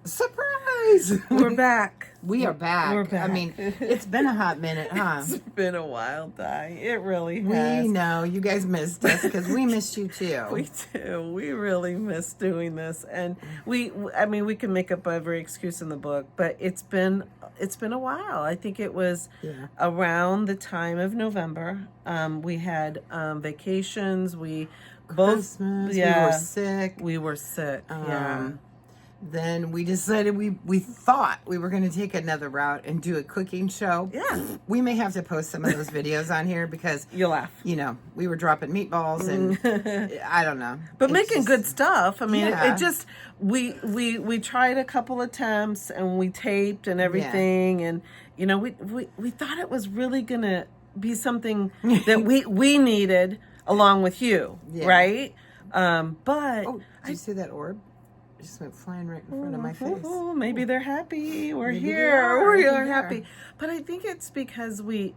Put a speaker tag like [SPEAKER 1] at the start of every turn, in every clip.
[SPEAKER 1] Surprise!
[SPEAKER 2] We're back.
[SPEAKER 1] We are back.
[SPEAKER 2] We're back.
[SPEAKER 1] I mean, it's been a hot minute, huh?
[SPEAKER 2] It's been a while, Di. It really
[SPEAKER 1] We
[SPEAKER 2] has.
[SPEAKER 1] know you guys missed us because we missed you too.
[SPEAKER 2] We do. We really miss doing this, and I mean, we can make up every excuse in the book, but it's been a while. I think it was around the time of November. We had vacations. We both,
[SPEAKER 1] Christmas,
[SPEAKER 2] yeah,
[SPEAKER 1] we were sick.
[SPEAKER 2] We were sick. Yeah.
[SPEAKER 1] Then we decided we thought we were going to take another route and do a cooking show.
[SPEAKER 2] Yeah.
[SPEAKER 1] We may have to post some of those videos on here because
[SPEAKER 2] You'll laugh.
[SPEAKER 1] You know, we were dropping meatballs and I don't know.
[SPEAKER 2] But making good stuff. I mean,
[SPEAKER 1] Yeah.
[SPEAKER 2] it just we tried a couple attempts and we taped and everything, and you know, we thought it was really gonna be something that we needed along with you, right? But
[SPEAKER 1] did you see that orb? It just went flying right in front of my face.
[SPEAKER 2] Oh, maybe they're happy. We're
[SPEAKER 1] Maybe
[SPEAKER 2] here. We are
[SPEAKER 1] they
[SPEAKER 2] happy. But I think it's because we're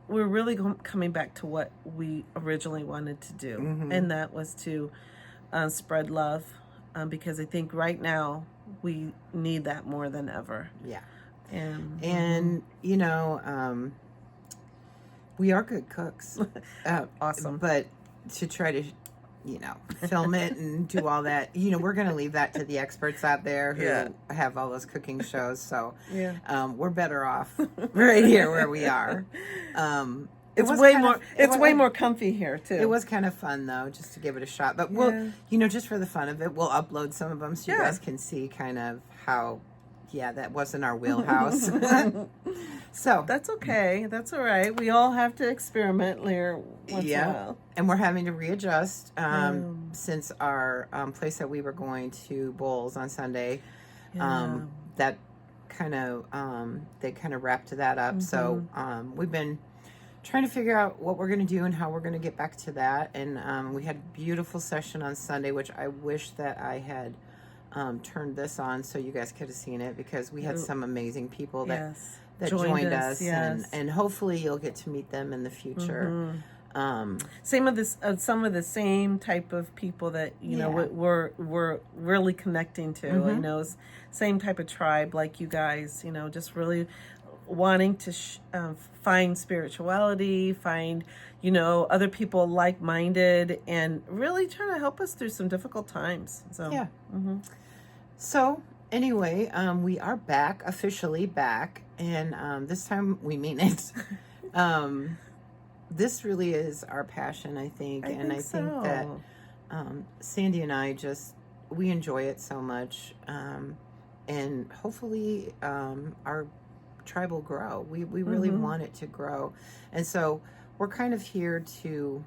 [SPEAKER 2] really coming back to what we originally wanted to do, and that was to spread love, because I think right now we need that more than ever.
[SPEAKER 1] Yeah.
[SPEAKER 2] And
[SPEAKER 1] you know, we are good cooks.
[SPEAKER 2] Awesome.
[SPEAKER 1] But to try to, you know, film it and do all that, you know, we're going to leave that to the experts out there who have all those cooking shows. So we're better off right here where we are.
[SPEAKER 2] It's way more comfy here too.
[SPEAKER 1] It was kind of fun though, just to give it a shot. But we'll, you know, just for the fun of it, we'll upload some of them so you guys can see kind of how, that wasn't our wheelhouse. So
[SPEAKER 2] that's okay. That's all right. We all have to experiment here once in a while.
[SPEAKER 1] And we're having to readjust since our place that we were going to Bowls on Sunday. That kind of they kind of wrapped that up. So we've been trying to figure out what we're going to do and how we're going to get back to that. And we had a beautiful session on Sunday, which I wish that I had turned this on so you guys could have seen it, because we had some amazing people that joined us, and hopefully you'll get to meet them in the future.
[SPEAKER 2] Some of the same type of people that you know we're really connecting to. I know, same type of tribe like you guys. You know, just really wanting to find spirituality, find, you know, other people like-minded, and really trying to help us through some difficult times. So
[SPEAKER 1] So anyway, we are back, officially back, and this time we mean it. This really is our passion, I think, I think that Sandy and I we enjoy it so much, and hopefully our tribe will grow. We really want it to grow, and so we're kind of here to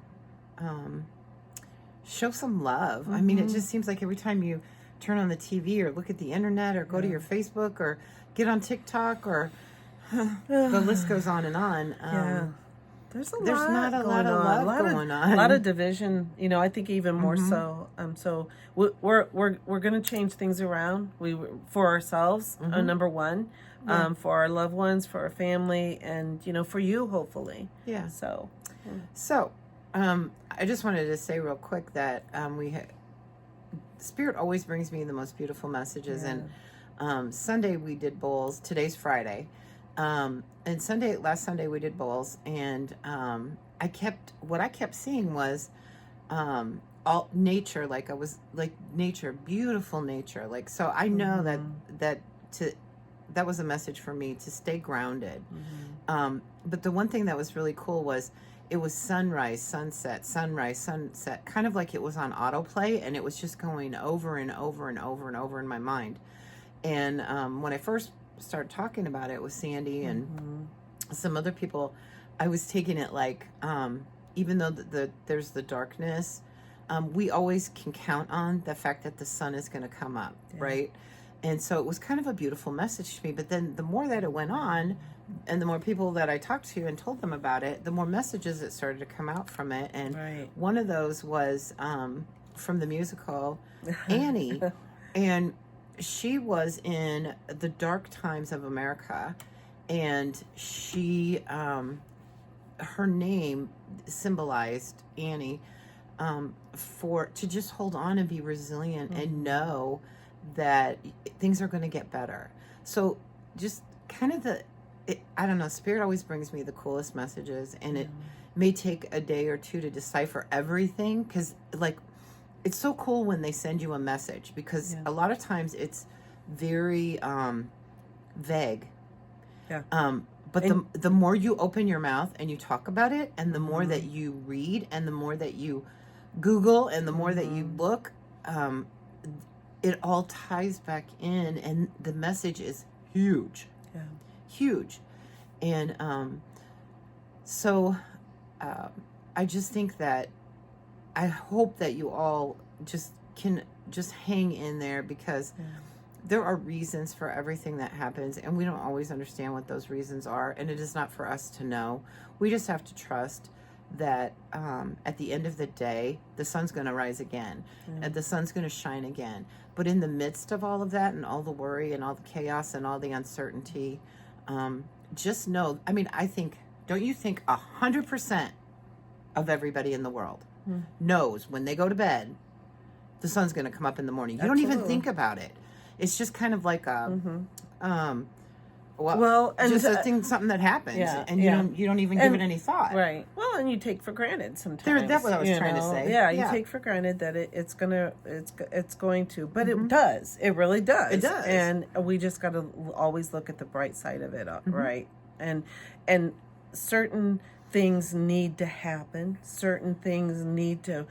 [SPEAKER 1] show some love. I mean, it just seems like every time you turn on the TV or look at the internet or go to your Facebook or get on TikTok, or the list goes on and on. There's not a lot of love going on.
[SPEAKER 2] A lot of division. You know, I think even more so. So we're going to change things around. For ourselves, number one, for our loved ones, for our family, and you know, for you, hopefully. Yeah. So
[SPEAKER 1] I just wanted to say real quick that Spirit always brings me the most beautiful messages, and Sunday we did Bowls. Today's Friday. And last Sunday we did Bowls, and what I kept seeing was all nature, like nature, beautiful nature. Like, so I know that was a message for me to stay grounded. But the one thing that was really cool was it was sunrise, sunset, kind of like it was on autoplay, and it was just going over and over and over and over in my mind. And when I first started talking about it with Sandy and some other people, I was taking it like, even though there's the darkness, we always can count on the fact that the sun is going to come up, right? And so it was kind of a beautiful message to me. But then the more that it went on, and the more people that I talked to and told them about it, the more messages that started to come out from it. And one of those was from the musical Annie. And she was in the dark times of America, and she her name symbolized, Annie, to just hold on and be resilient and know that things are going to get better. So just kind of I don't know, Spirit always brings me the coolest messages, and it may take a day or two to decipher everything, because like it's so cool when they send you a message, because a lot of times it's very vague.
[SPEAKER 2] Yeah.
[SPEAKER 1] But the more you open your mouth and you talk about it, and the more that you read, and the more that you Google, and the more that you look, it all ties back in, and the message is huge.
[SPEAKER 2] Yeah.
[SPEAKER 1] Huge. And so I just think that I hope that you all just can just hang in there, because there are reasons for everything that happens, and we don't always understand what those reasons are, and it is not for us to know. We just have to trust that at the end of the day, the sun's going to rise again, and the sun's going to shine again. But in the midst of all of that, and all the worry, and all the chaos, and all the uncertainty, just know, I mean, I think, don't you think 100% of everybody in the world knows when they go to bed, the sun's going to come up in the morning? You don't even think about it. It's just kind of like a, well, and just a thing, something that happens, and you don't even give it any thought.
[SPEAKER 2] Right. Well, and you take for granted sometimes.
[SPEAKER 1] That's what I was trying to say.
[SPEAKER 2] Yeah, you take for granted that it's going to, but it does. It really does.
[SPEAKER 1] It does.
[SPEAKER 2] And we just got to always look at the bright side of it, right? And certain things need to happen. Certain things need to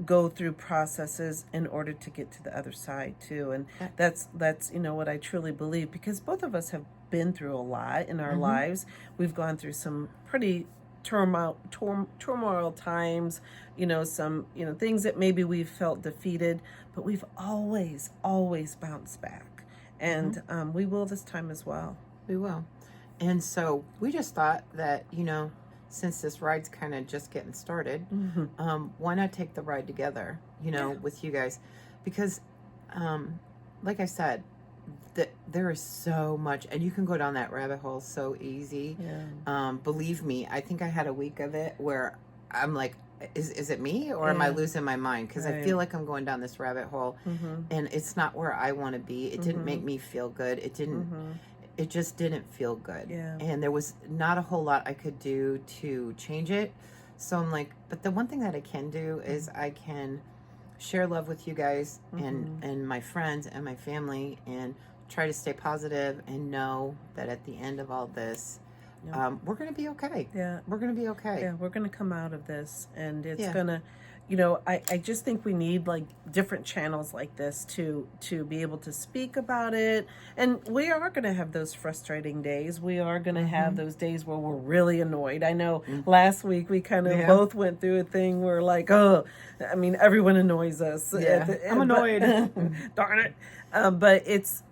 [SPEAKER 2] go through processes in order to get to the other side too. And that's what I truly believe, because both of us have been through a lot in our lives. We've gone through some pretty turmoil times, some things that maybe we've felt defeated, but we've always bounced back, and we will this time as well.
[SPEAKER 1] We will. And so we just thought that, since this ride's kind of just getting started, why not take the ride together, with you guys? Because, like I said, there is so much, and you can go down that rabbit hole so easy. Yeah. Believe me, I think I had a week of it where I'm like, is it me, or am I losing my mind? Because I feel like I'm going down this rabbit hole, and it's not where I want to be. It didn't make me feel good. It didn't. It just didn't feel good.
[SPEAKER 2] Yeah.
[SPEAKER 1] And there was not a whole lot I could do to change it. So I'm like, but the one thing that I can do is I can share love with you guys and my friends and my family, and try to stay positive, and know that at the end of all this, we're going to be okay.
[SPEAKER 2] Yeah.
[SPEAKER 1] We're going to be okay.
[SPEAKER 2] Yeah, we're going to come out of this, and it's going to, I just think we need like different channels like this to be able to speak about it. And we are going to have those frustrating days. We are going to have those days where we're really annoyed. I know last week we kind of both went through a thing where like, everyone annoys us.
[SPEAKER 1] Yeah. I'm annoyed.
[SPEAKER 2] Darn it. But it's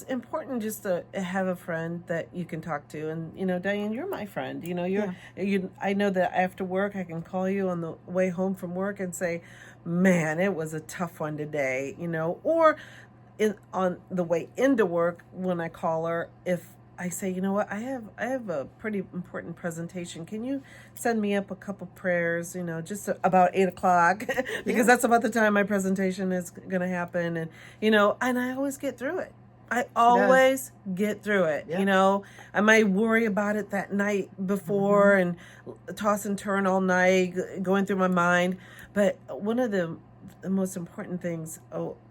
[SPEAKER 2] important just to have a friend that you can talk to. And Diane, you're my friend. I know that after work I can call you on the way home from work and say, man, it was a tough one today, or on the way into work when I call her, if I say, what, I have a pretty important presentation. Can you send me up a couple prayers, just about 8:00, because that's about the time my presentation is going to happen. And, and I always get through it. I always get through it.
[SPEAKER 1] Yeah.
[SPEAKER 2] I might worry about it that night before and toss and turn all night, going through my mind. But one of the most important things,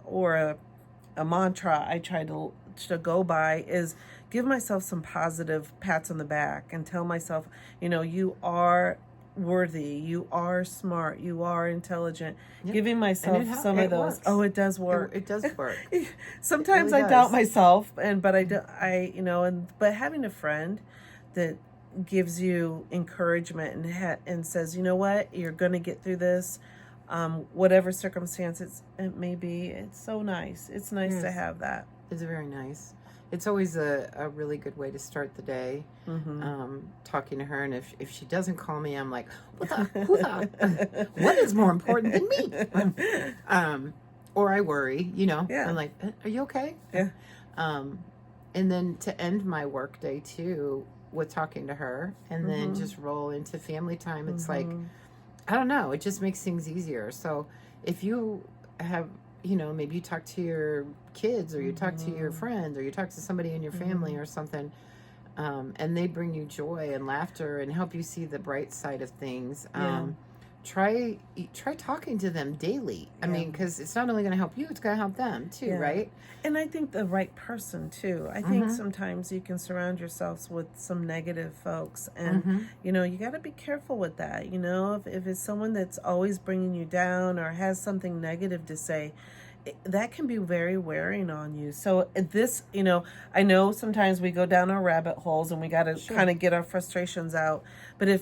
[SPEAKER 2] or a mantra I try to go by, is give myself some positive pats on the back and tell myself, you are worthy, you are smart, you are intelligent.
[SPEAKER 1] Yep.
[SPEAKER 2] Giving myself some of those.
[SPEAKER 1] Works.
[SPEAKER 2] Oh, it does work.
[SPEAKER 1] It does work.
[SPEAKER 2] Sometimes
[SPEAKER 1] really
[SPEAKER 2] I doubt
[SPEAKER 1] does.
[SPEAKER 2] myself, but having a friend that gives you encouragement and says, you know what, you're going to get through this. Whatever circumstances it may be, it's so nice. It's nice to have that.
[SPEAKER 1] It's very nice. It's always a really good way to start the day, talking to her. And if she doesn't call me, I'm like, what is more important than me? Or I worry, I'm like, are you okay?
[SPEAKER 2] Yeah.
[SPEAKER 1] And then to end my work day too with talking to her, and then just roll into family time. It's like, I don't know, it just makes things easier. So if you have maybe you talk to your kids, or you talk to your friends, or you talk to somebody in your family or something, and they bring you joy and laughter and help you see the bright side of things. Try talking to them daily. I mean, because it's not only going to help you, it's going to help them too, right?
[SPEAKER 2] And I think the right person too. I think sometimes you can surround yourselves with some negative folks, and you got to be careful with that. If it's someone that's always bringing you down or has something negative to say, that can be very wearing on you. So this, I know sometimes we go down our rabbit holes and we got to kind of get our frustrations out. But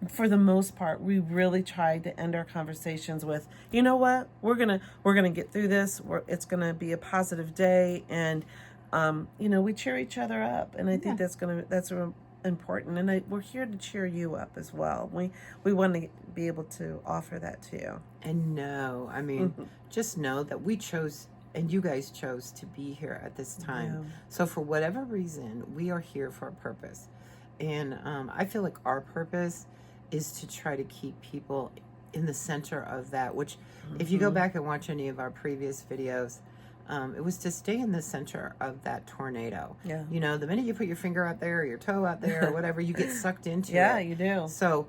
[SPEAKER 2] for the most part, we really try to end our conversations with, you know what, we're gonna get through this. It's gonna be a positive day, and we cheer each other up, and I think that's important, and we're here to cheer you up as well. We want to be able to offer that to you.
[SPEAKER 1] And just know that we chose, and you guys chose to be here at this time. So for whatever reason, we are here for a purpose. And I feel like our purpose is to try to keep people in the center of that, which if you go back and watch any of our previous videos, it was to stay in the center of that tornado.
[SPEAKER 2] Yeah.
[SPEAKER 1] The minute you put your finger out there or your toe out there or whatever, you get sucked into it.
[SPEAKER 2] Yeah, you do.
[SPEAKER 1] So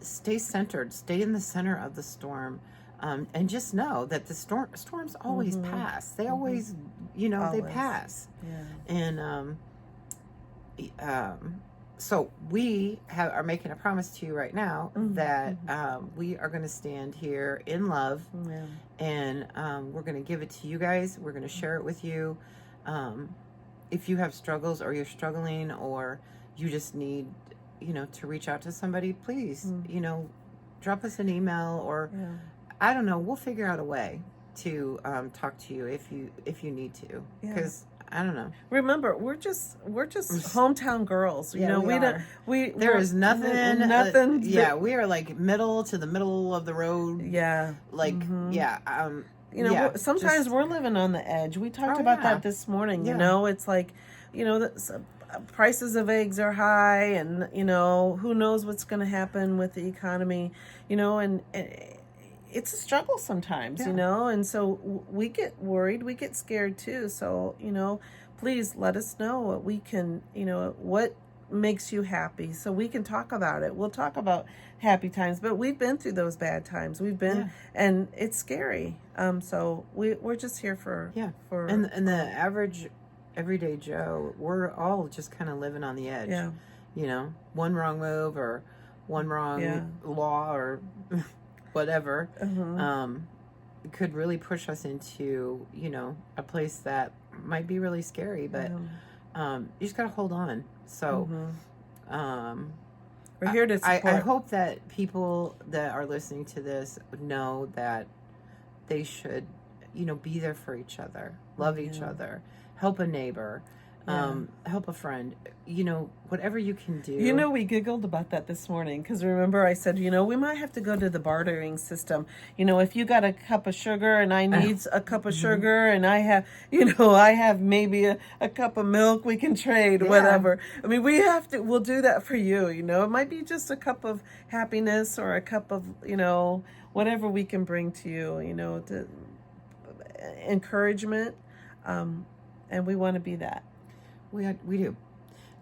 [SPEAKER 1] stay centered, stay in the center of the storm, and just know that the storms always pass. They always, they pass.
[SPEAKER 2] Yeah.
[SPEAKER 1] And so we are making a promise to you right now that we are going to stand here in love, and we're going to give it to you guys. We're going to share it with you. If you have struggles, or you're struggling, or you just need, to reach out to somebody, please, drop us an email, or I don't know. We'll figure out a way to talk to you if you need to, because. I don't know.
[SPEAKER 2] Remember, we're just hometown girls.
[SPEAKER 1] There is nothing. We are like middle to the middle of the road.
[SPEAKER 2] Yeah.
[SPEAKER 1] Like
[SPEAKER 2] sometimes we're living on the edge. We talked about that this morning. It's like, the prices of eggs are high, and who knows what's going to happen with the economy. And it's a struggle sometimes, and so we get worried, we get scared too. So, please let us know what we can, what makes you happy, so we can talk about it. We'll talk about happy times, but we've been through those bad times. We've been, and it's scary. So we're just here for
[SPEAKER 1] and the average everyday Joe, we're all just kind of living on the edge. Yeah. One wrong move or one wrong law or whatever, could really push us into, a place that might be really scary, but you just gotta hold on. So
[SPEAKER 2] we're here to support.
[SPEAKER 1] I hope that people that are listening to this know that they should, be there for each other, love each other, help a neighbor, help a friend, whatever you can do.
[SPEAKER 2] We giggled about that this morning, because remember I said, we might have to go to the bartering system. If you got a cup of sugar and I need a cup of sugar, and I have maybe a cup of milk, we can trade, whatever. I mean, we'll do that for you. It might be just a cup of happiness, or a cup of, whatever we can bring to you, to encouragement. And we want to be that.
[SPEAKER 1] We do.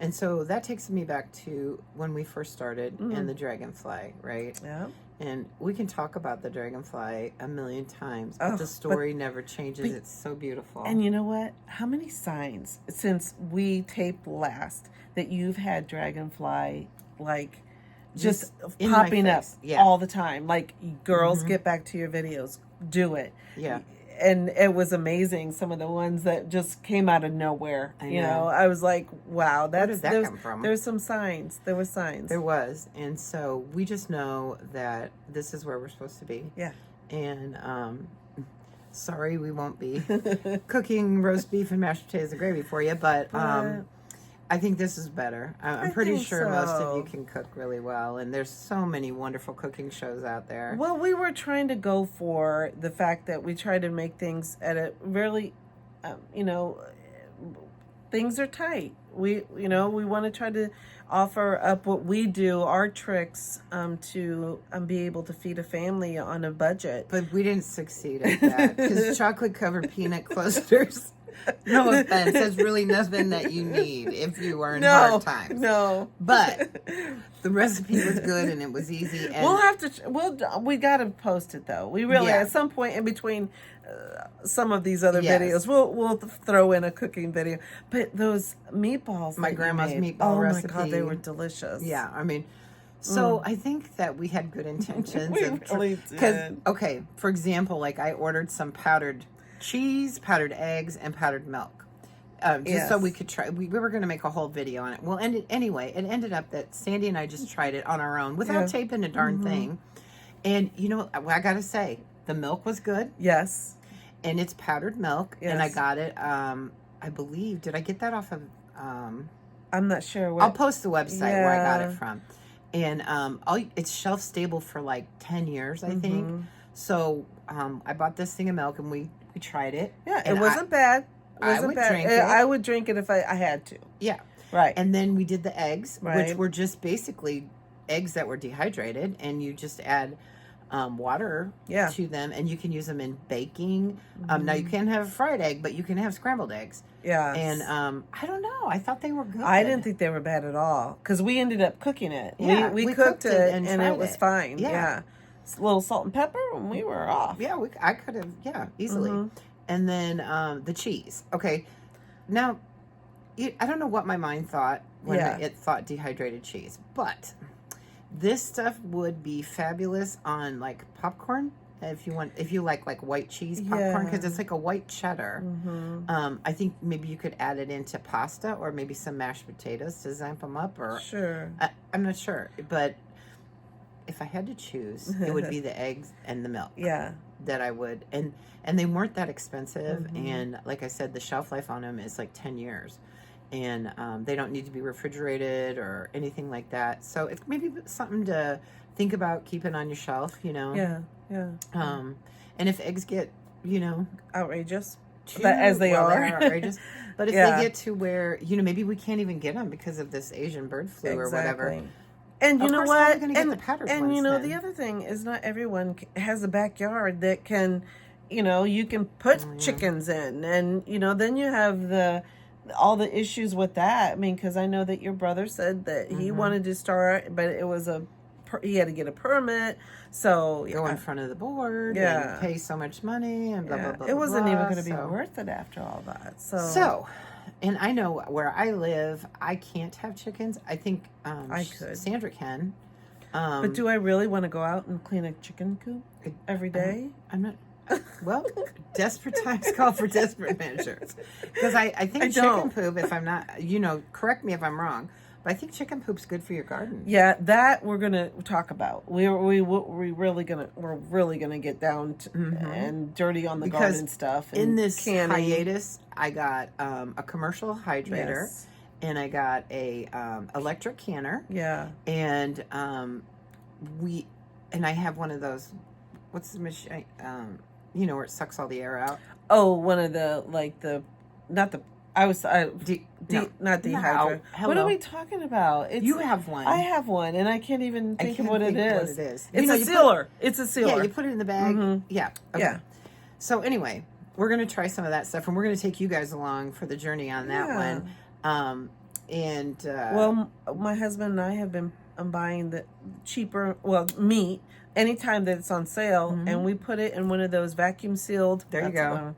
[SPEAKER 1] And so that takes me back to when we first started and the dragonfly, right?
[SPEAKER 2] Yeah.
[SPEAKER 1] And we can talk about the dragonfly a million times, but the story never changes. It's so beautiful.
[SPEAKER 2] And you know what? How many signs since we taped last that you've had dragonfly, like, just popping up all the time? Like, girls, get back to your videos. Do it.
[SPEAKER 1] Yeah.
[SPEAKER 2] And it was amazing. Some of the ones that just came out of nowhere. I was like, wow,
[SPEAKER 1] where did that come from?
[SPEAKER 2] There's some signs. There were signs.
[SPEAKER 1] There was. And so we just know that this is where we're supposed to be.
[SPEAKER 2] Yeah.
[SPEAKER 1] And sorry, we won't be cooking roast beef and mashed potatoes and gravy for you, but I think this is better. I'm pretty sure most of you can cook really well, and there's so many wonderful cooking shows out there.
[SPEAKER 2] Well, we were trying to go for the fact that we try to make things at a really, the things are tight. We want to try to offer up what we do, our tricks, to be able to feed a family on a budget.
[SPEAKER 1] But we didn't succeed at that because chocolate covered peanut clusters. No offense, that's really nothing that you need if you are in hard times.
[SPEAKER 2] No,
[SPEAKER 1] but the recipe was good and it was easy. And
[SPEAKER 2] we'll have to. We got to post it though. We really at some point in between some of these other videos, we'll throw in a cooking video. But those meatballs,
[SPEAKER 1] my grandma's meatball recipe.
[SPEAKER 2] Oh my God, they were delicious.
[SPEAKER 1] Yeah, I mean. So I think that we had good intentions.
[SPEAKER 2] We really did.
[SPEAKER 1] Okay, for example, like I ordered some powdered cheese, powdered eggs, and powdered milk. Just so we could try. We were going to make a whole video on it. Well, anyway, it ended up that Sandy and I just tried it on our own without taping a darn thing. And you know, I got to say, the milk was good.
[SPEAKER 2] Yes.
[SPEAKER 1] And it's powdered milk.
[SPEAKER 2] Yes.
[SPEAKER 1] And I got it, I believe, did I get that off of...
[SPEAKER 2] I'm not sure.
[SPEAKER 1] I'll post the website where I got it from. And it's shelf stable for like 10 years, I think. So I bought this thing of milk and we tried it.
[SPEAKER 2] Yeah, it wasn't bad. It wasn't
[SPEAKER 1] I would
[SPEAKER 2] bad.
[SPEAKER 1] drink it.
[SPEAKER 2] I would drink it if I had to.
[SPEAKER 1] Yeah.
[SPEAKER 2] Right.
[SPEAKER 1] And then we did the eggs,
[SPEAKER 2] Right.
[SPEAKER 1] which were just basically eggs that were dehydrated. And you just add water to them. And you can use them in baking. Now, you can't have a fried egg, but you can have scrambled eggs.
[SPEAKER 2] Yeah.
[SPEAKER 1] And I don't know. I thought they were good.
[SPEAKER 2] I didn't think they were bad at all because we ended up cooking it.
[SPEAKER 1] Yeah,
[SPEAKER 2] we cooked it and
[SPEAKER 1] tried
[SPEAKER 2] it was fine.
[SPEAKER 1] Yeah.
[SPEAKER 2] Yeah. A little salt and pepper and we were off.
[SPEAKER 1] Yeah, I could have, easily. And then the cheese. Okay. Now, I don't know what my mind thought when it thought dehydrated cheese, but this stuff would be fabulous on like popcorn. If you like white cheese popcorn, because it's like a white cheddar. I think maybe you could add it into pasta or maybe some mashed potatoes to zamp them up. Or
[SPEAKER 2] sure,
[SPEAKER 1] I'm not sure, but if I had to choose, it would be the eggs and the milk.
[SPEAKER 2] Yeah,
[SPEAKER 1] that I would, and they weren't that expensive. And like I said, the shelf life on them is like 10 years, and they don't need to be refrigerated or anything like that. So it's maybe something to think about keeping on your shelf.
[SPEAKER 2] Yeah.
[SPEAKER 1] And if eggs get,
[SPEAKER 2] outrageous,
[SPEAKER 1] as
[SPEAKER 2] they are,
[SPEAKER 1] outrageous. But if they get to where, maybe we can't even get them because of this Asian bird flu or whatever.
[SPEAKER 2] And you know what?
[SPEAKER 1] And
[SPEAKER 2] the other thing is not everyone has a backyard that can, you can put chickens in, and then you have all the issues with that. I mean, because I know that your brother said that he wanted to start, but it was he had to get a permit, so
[SPEAKER 1] go in front of the board, and pay so much money, and blah blah blah.
[SPEAKER 2] It wasn't even going to be worth it after all that.
[SPEAKER 1] So, and I know where I live, I can't have chickens. I think
[SPEAKER 2] I could.
[SPEAKER 1] Sandra can.
[SPEAKER 2] But do I really want to go out and clean a chicken coop every day?
[SPEAKER 1] I'm not. Well, desperate times call for desperate measures. Because I think chicken poop, if I'm not, correct me if I'm wrong, but I think chicken poop's good for your garden.
[SPEAKER 2] Yeah, that we're gonna talk about. We're really gonna get down to, and dirty on the garden stuff. And
[SPEAKER 1] in this
[SPEAKER 2] canning.
[SPEAKER 1] hiatus, I got a commercial hydrator, and I got a electric canner.
[SPEAKER 2] Yeah,
[SPEAKER 1] and I have one of those. What's the machine? Where it sucks all the air out.
[SPEAKER 2] Oh, one of not dehydrator.
[SPEAKER 1] No,
[SPEAKER 2] what are we talking about?
[SPEAKER 1] You have one.
[SPEAKER 2] I have one, and I can't even think of what it is. It's a
[SPEAKER 1] sealer.
[SPEAKER 2] It's a sealer.
[SPEAKER 1] Yeah, you put it in the bag. Yeah. Okay.
[SPEAKER 2] Yeah.
[SPEAKER 1] So anyway, we're going to try some of that stuff, and we're going to take you guys along for the journey on that one.
[SPEAKER 2] Well, my husband and I have been buying the cheaper, meat anytime that it's on sale, and we put it in one of those vacuum sealed.
[SPEAKER 1] There you go.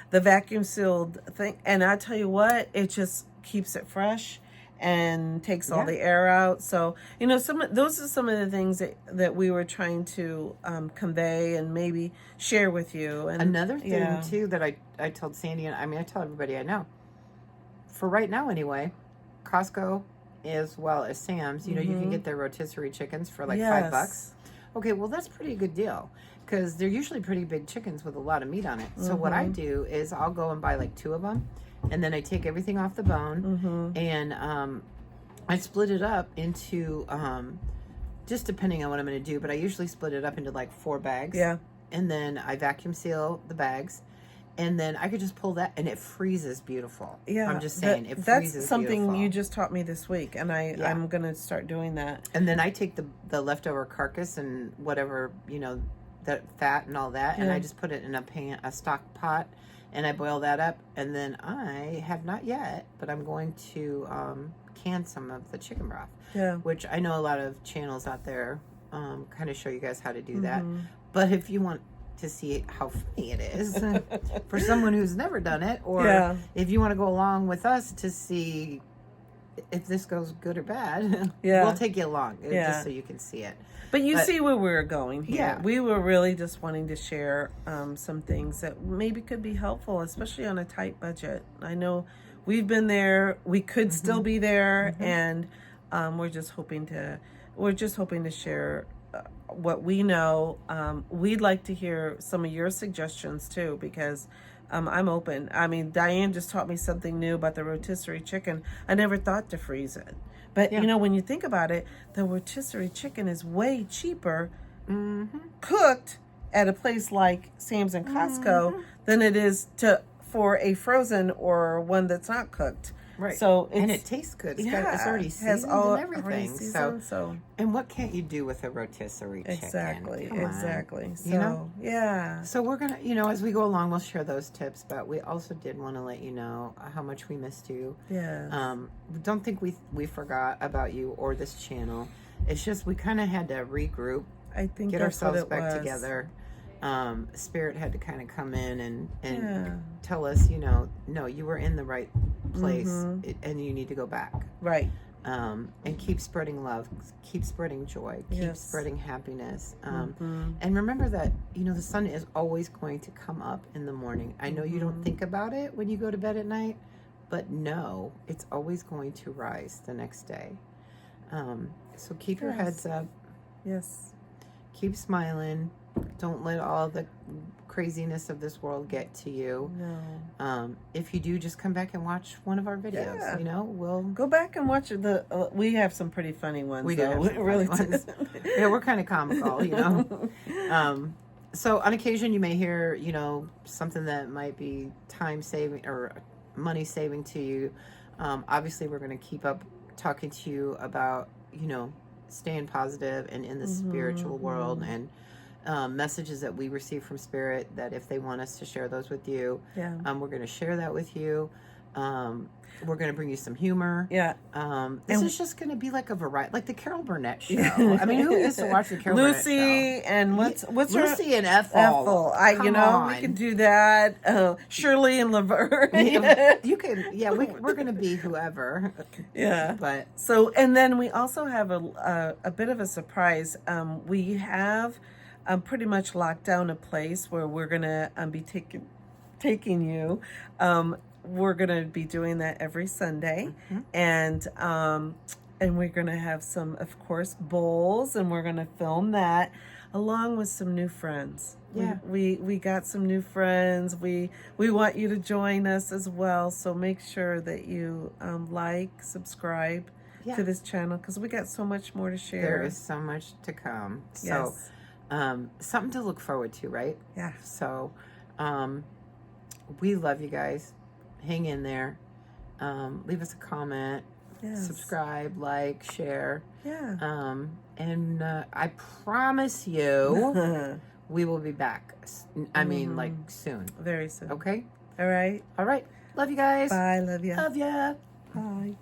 [SPEAKER 2] The vacuum sealed thing, and I tell you what, it just keeps it fresh and takes all the air out. So those are some of the things that we were trying to convey and maybe share with you. And
[SPEAKER 1] another thing too that I told Sandy, and I tell everybody I know. For right now, anyway, Costco as well as Sam's, you can get their rotisserie chickens for like $5. Okay, well that's pretty good deal. Because they're usually pretty big chickens with a lot of meat on it. So what I do is I'll go and buy like 2 of them, and then I take everything off the bone, and I split it up into, just depending on what I'm going to do, but I usually split it up into like 4 bags.
[SPEAKER 2] Yeah.
[SPEAKER 1] And then I vacuum seal the bags, and then I could just pull that, and it freezes beautiful.
[SPEAKER 2] Yeah,
[SPEAKER 1] I'm just saying, it
[SPEAKER 2] that's
[SPEAKER 1] freezes
[SPEAKER 2] something
[SPEAKER 1] beautiful.
[SPEAKER 2] you just taught me this week, and
[SPEAKER 1] Yeah.
[SPEAKER 2] I'm gonna start doing that.
[SPEAKER 1] And then I take the leftover carcass and whatever, the fat and all that, and
[SPEAKER 2] Yeah.
[SPEAKER 1] I just put it in a stock pot, and I boil that up. And then I have not yet, but I'm going to can some of the chicken broth,
[SPEAKER 2] Yeah.
[SPEAKER 1] which I know a lot of channels out there kind of show you guys how to do that.
[SPEAKER 2] Mhm.
[SPEAKER 1] But if you want to see how funny it is for someone who's never done it, or
[SPEAKER 2] Yeah.
[SPEAKER 1] if you want to go along with us to see if this goes good or bad,
[SPEAKER 2] Yeah.
[SPEAKER 1] we'll take you along
[SPEAKER 2] Yeah.
[SPEAKER 1] just so you can see it.
[SPEAKER 2] But you
[SPEAKER 1] But-
[SPEAKER 2] see where we're going here.
[SPEAKER 1] Yeah.
[SPEAKER 2] We were really just wanting to share some things that maybe could be helpful, especially on a tight budget. I know we've been there. We could still be there, and we're just hoping to share what we know. We'd like to hear some of your suggestions too, because I'm open. I mean, Diane just taught me something new about the rotisserie chicken. I never thought to freeze it. But,
[SPEAKER 1] Yeah.
[SPEAKER 2] when you think about it, the rotisserie chicken is way cheaper
[SPEAKER 1] Mm-hmm.
[SPEAKER 2] cooked at a place like Sam's and Costco than it is for a frozen or one that's not cooked.
[SPEAKER 1] Right.
[SPEAKER 2] So it's,
[SPEAKER 1] And it tastes good. It's already seasoned and everything.
[SPEAKER 2] So
[SPEAKER 1] And what can't you do with a rotisserie chicken?
[SPEAKER 2] exactly,
[SPEAKER 1] Come on.
[SPEAKER 2] exactly. So
[SPEAKER 1] You know?
[SPEAKER 2] yeah.
[SPEAKER 1] So we're gonna, as we go along, we'll share those tips. But we also did want to let you know how much we missed you.
[SPEAKER 2] Yeah.
[SPEAKER 1] Don't think we forgot about you or this channel. It's just we kind of had to regroup,
[SPEAKER 2] I think
[SPEAKER 1] get
[SPEAKER 2] that's
[SPEAKER 1] ourselves
[SPEAKER 2] what it
[SPEAKER 1] back
[SPEAKER 2] was.
[SPEAKER 1] together. Spirit had to kind of come in and
[SPEAKER 2] Yeah.
[SPEAKER 1] tell us, no, you were in the right place,
[SPEAKER 2] Mhm.
[SPEAKER 1] and you need to go back.
[SPEAKER 2] Right.
[SPEAKER 1] And keep spreading love, keep spreading joy, keep
[SPEAKER 2] Yes.
[SPEAKER 1] spreading happiness.
[SPEAKER 2] Mhm.
[SPEAKER 1] And remember that, the sun is always going to come up in the morning. I know you don't think about it when you go to bed at night, but no, it's always going to rise the next day. So keep your
[SPEAKER 2] Yes.
[SPEAKER 1] heads up,
[SPEAKER 2] Yes.
[SPEAKER 1] keep smiling. Don't let all the craziness of this world get to you.
[SPEAKER 2] No.
[SPEAKER 1] If you do, just come back and watch one of our videos.
[SPEAKER 2] Yeah.
[SPEAKER 1] We'll
[SPEAKER 2] Go back and watch the. We have some pretty funny ones.
[SPEAKER 1] We do
[SPEAKER 2] though.
[SPEAKER 1] have some
[SPEAKER 2] We really
[SPEAKER 1] funny ones.
[SPEAKER 2] do.
[SPEAKER 1] yeah, we're kind of comical, So on occasion you may hear, something that might be time saving or money saving to you. Obviously, we're going to keep up talking to you about, staying positive and in the spiritual world, and messages that we receive from Spirit, that if they want us to share those with you,
[SPEAKER 2] Yeah.
[SPEAKER 1] we're going to share that with you. We're going to bring you some humor.
[SPEAKER 2] Yeah.
[SPEAKER 1] This is just going to be like a variety, like the Carol Burnett show. I mean, who used to watch the Carol Burnett show?
[SPEAKER 2] Lucy and what's her
[SPEAKER 1] Lucy and Ethel.
[SPEAKER 2] Ethel.
[SPEAKER 1] Come
[SPEAKER 2] we
[SPEAKER 1] on.
[SPEAKER 2] could do that. Shirley and Laverne.
[SPEAKER 1] You can, we're going to be whoever.
[SPEAKER 2] Yeah.
[SPEAKER 1] But
[SPEAKER 2] So, and then we also have a bit of a surprise. We have pretty much locked down a place where we're going to be taking you. We're going to be doing that every Sunday. And we're going to have some, of course, bowls, and we're going to film that along with some new friends.
[SPEAKER 1] Yeah.
[SPEAKER 2] We got some new friends. We want you to join us as well. So make sure that you subscribe
[SPEAKER 1] Yeah.
[SPEAKER 2] to this channel, because we got so much more to share.
[SPEAKER 1] there is so much to come. So,
[SPEAKER 2] Yes.
[SPEAKER 1] something to look forward to, right?
[SPEAKER 2] Yeah.
[SPEAKER 1] So, we love you guys. Hang in there. Leave us a comment.
[SPEAKER 2] Yes.
[SPEAKER 1] Subscribe, like, share.
[SPEAKER 2] Yeah.
[SPEAKER 1] And I promise you, we will be back. I mean, like, soon.
[SPEAKER 2] Very soon.
[SPEAKER 1] Okay?
[SPEAKER 2] All right.
[SPEAKER 1] All right. Love you guys.
[SPEAKER 2] Bye. Love you.
[SPEAKER 1] Love ya.
[SPEAKER 2] Bye.